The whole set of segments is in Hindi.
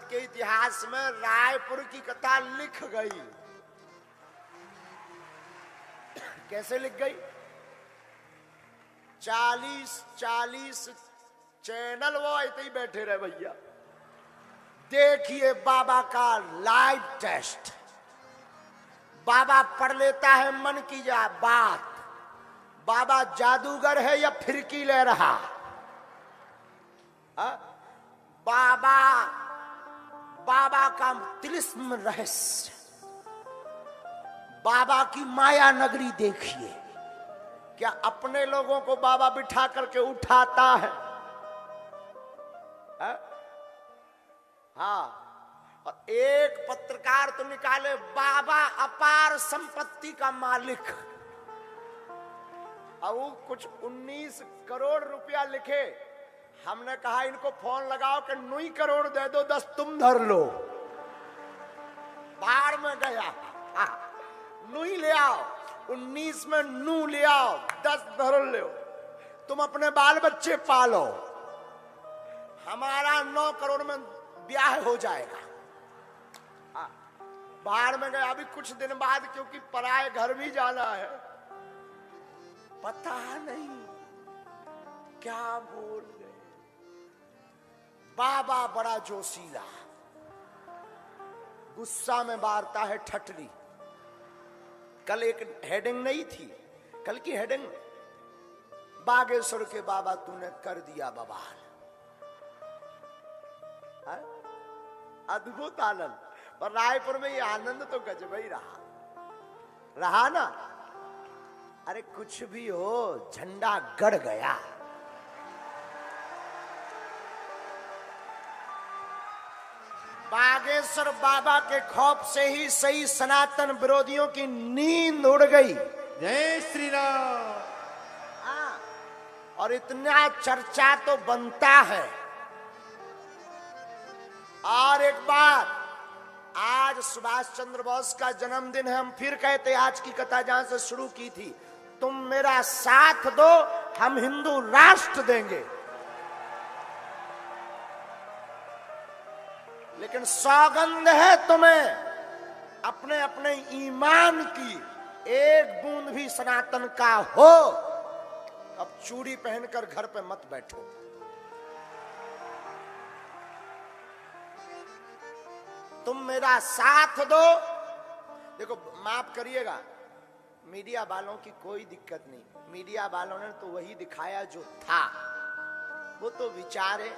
भारत के इतिहास में रायपुर की कथा लिख गई। कैसे लिख गई? 40 चैनल वो ऐसे ही बैठे रहे भैया। देखिए बाबा का लाइव टेस्ट। बाबा पढ़ लेता है मन की बात। बाबा जादूगर है या फिरकी ले रहा? बाबा का तिलिस्म रहस्य, बाबा की माया नगरी देखिए। क्या अपने लोगों को बाबा बिठा करके उठाता है? हाँ। और एक पत्रकार तो निकाले बाबा अपार संपत्ति का मालिक, और वो कुछ 19 करोड़ रुपया लिखे। हमने कहा इनको फोन लगाओ कि 9 करोड़ दे दो, 10 तुम धर लो। बाढ़ में गया, 9 ले आओ, 19 में 9 ले आओ, 10 धर लो, तुम अपने बाल बच्चे पालो, हमारा 9 करोड़ में ब्याह हो जाएगा। बाढ़ में गया। अभी कुछ दिन बाद, क्योंकि पराए घर भी जाना है, पता नहीं क्या बोल गए। बाबा बड़ा जोशीला, गुस्सा में मारता है ठटली। कल एक हेडिंग नहीं थी, कल की हेडिंग, बागेश्वर के बाबा तूने कर दिया बवाल। अद्भुत आनंद। पर रायपुर में ये आनंद तो गजब ही रहा ना। अरे कुछ भी हो, झंडा गड़ गया। बागेश्वर बाबा के खौफ से ही सही सनातन विरोधियों की नींद उड़ गई। जय श्री राम। और इतना चर्चा तो बनता है। और एक बात, आज सुभाष चंद्र बोस का जन्मदिन है। हम फिर कहते, आज की कथा जहां से शुरू की थी, तुम मेरा साथ दो, हम हिंदू राष्ट्र देंगे। लेकिन सौगंध है तुम्हें अपने अपने ईमान की, एक बूंद भी सनातन का हो। अब चूड़ी पहनकर घर पे मत बैठो। तुम मेरा साथ दो। देखो, माफ करिएगा, मीडिया वालों की कोई दिक्कत नहीं। मीडिया वालों ने तो वही दिखाया जो था। वो तो विचारे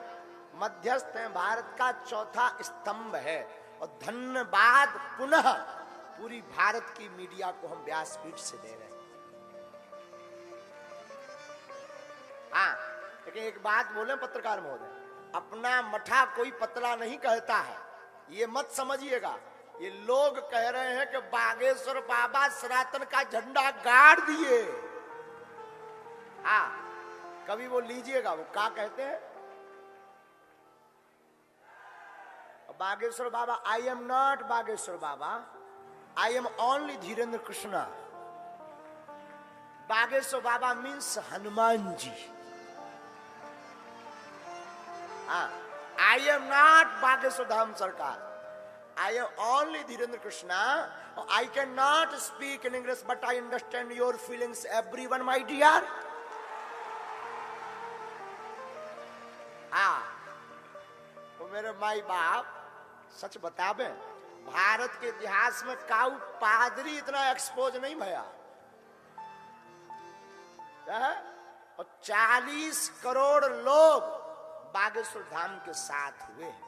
मध्यस्थ हैं, भारत का चौथा स्तंभ है। और धन्यवाद पुनः पूरी भारत की मीडिया को हम व्यासपीठ से दे रहे हैं। हाँ, लेकिन एक बात बोले पत्रकार महोदय, अपना मठा कोई पतला नहीं कहता है, ये मत समझिएगा। ये लोग कह रहे हैं कि बागेश्वर बाबा सनातन का झंडा गाड़ दिए। हाँ, कभी वो लीजिएगा, वो क्या कहते हैं, Bageshwar Baba, I am not Bageshwar Baba, I am only Dhirendra Krishna. Bageshwar Baba means Hanuman ji. I am not Bageshwar Dham Sarkar. I am only Dhirendra Krishna. I cannot speak in English, but I understand your feelings, everyone, my dear. तो मेरे माई बाप सच बतावे, भारत के इतिहास में काऊ पादरी इतना एक्सपोज नहीं भया। और 40 करोड़ लोग बागेश्वर धाम के साथ हुए हैं।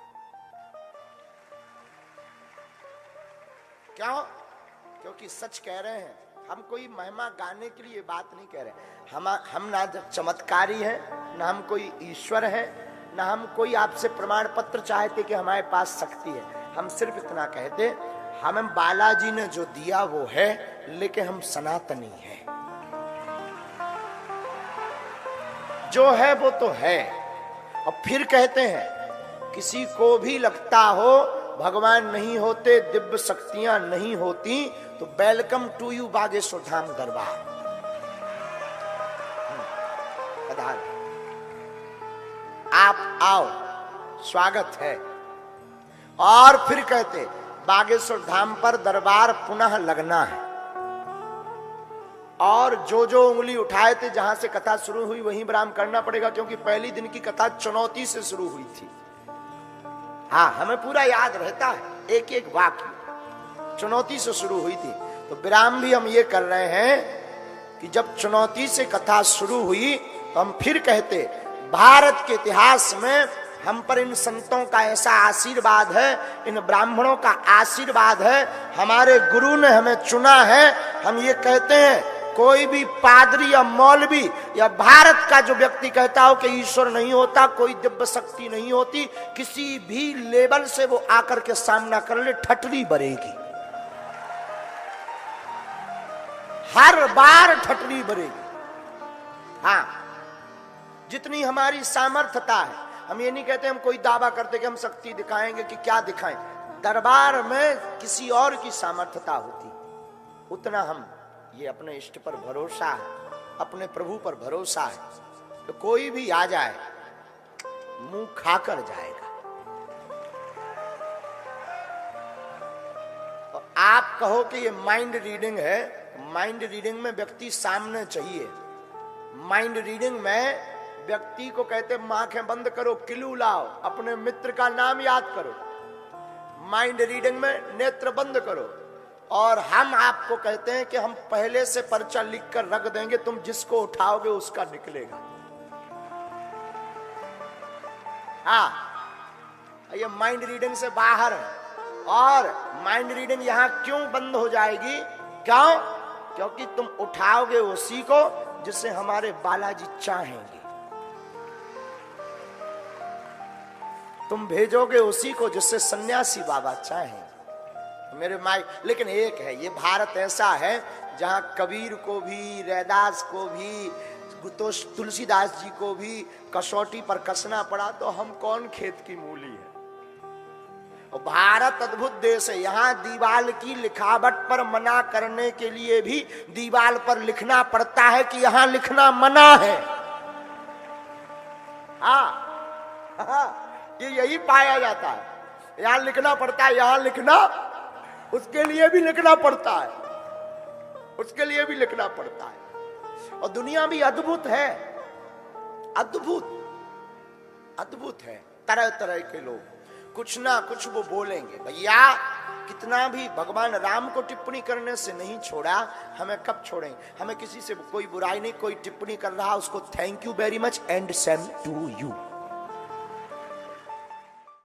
क्यों? क्योंकि सच कह रहे हैं। हम कोई महिमा गाने के लिए बात नहीं कह रहे। हम ना चमत्कारी हैं, ना हम कोई ईश्वर है, ना हम कोई आपसे प्रमाण पत्र चाहते कि हमारे पास शक्ति है। हम सिर्फ इतना कहते, हमें बालाजी ने जो दिया वो है, लेकिन हम सनातनी हैं। जो है वो तो है। और फिर कहते हैं, किसी को भी लगता हो भगवान नहीं होते, दिव्य शक्तियां नहीं होती, तो welcome to you Bageshwar Dham दरबार। आप आओ, स्वागत है। और फिर कहते बागेश्वर धाम पर दरबार पुनः लगना है। और जो जो उंगली उठाए थे जहां से कथा शुरू हुई वहीं विराम करना पड़ेगा, क्योंकि पहली दिन की कथा चुनौती से शुरू हुई थी। हाँ, हमें पूरा याद रहता है, एक एक वाक्य चुनौती से शुरू हुई थी। तो विराम भी हम ये कर रहे हैं कि जब चुनौती से कथा शुरू हुई तो हम फिर कहते भारत के इतिहास में हम पर इन संतों का ऐसा आशीर्वाद है, इन ब्राह्मणों का आशीर्वाद है, हमारे गुरु ने हमें चुना है। हम ये कहते हैं कोई भी पादरी या मौलवी या भारत का जो व्यक्ति कहता हो कि ईश्वर नहीं होता, कोई दिव्य शक्ति नहीं होती, किसी भी लेवल से वो आकर के सामना कर ले, ठटरी बरेगी, हर बार ठटरी बरेगी। हाँ, जितनी हमारी सामर्थ्यता है, हम ये नहीं कहते हम कोई दावा करते कि हम शक्ति दिखाएंगे कि क्या दिखाएं, दरबार में किसी और की सामर्थ्यता होती, उतना हम ये अपने इष्ट पर भरोसा है, अपने प्रभु पर भरोसा है, तो कोई भी आ जाए मुंह खाकर जाएगा। तो आप कहो कि ये माइंड रीडिंग है, माइंड रीडिंग में व्यक्ति सामने चाहिए। माइंड रीडिंग में व्यक्ति को कहते आंखें बंद करो, किलू लाओ, अपने मित्र का नाम याद करो। माइंड रीडिंग में नेत्र बंद करो, और हम आपको कहते हैं कि हम पहले से पर्चा लिखकर रख देंगे, तुम जिसको उठाओगे उसका निकलेगा। हाँ, ये माइंड रीडिंग से बाहर है। और माइंड रीडिंग यहां क्यों बंद हो जाएगी? क्यों? क्योंकि तुम उठाओगे उसी को जिसे हमारे बालाजी चाहेंगे, तुम भेजोगे उसी को जिससे सन्यासी बाबा चाहेंगे। मेरे माई, लेकिन एक है, ये भारत ऐसा है जहां कबीर को भी, रैदास को भी, तो तुलसीदास जी को भी कसौटी पर कसना पड़ा, तो हम कौन खेत की मूली है। और भारत अद्भुत देश है, यहाँ दीवाल की लिखावट पर मना करने के लिए भी दीवाल पर लिखना पड़ता है कि यहाँ लिखना मना है। हाँ, ये यही पाया जाता है, यहाँ लिखना पड़ता है, यहाँ लिखना, उसके लिए भी लिखना पड़ता है, उसके लिए भी लिखना पड़ता है। और दुनिया भी अद्भुत है, अद्भुत अद्भुत है। तरह तरह के लोग कुछ ना कुछ वो बोलेंगे। भैया कितना भी भगवान राम को टिप्पणी करने से नहीं छोड़ा, हमें कब छोड़ेंगे? हमें किसी से कोई बुराई नहीं, कोई टिप्पणी कर रहा उसको thank you very much and same to you.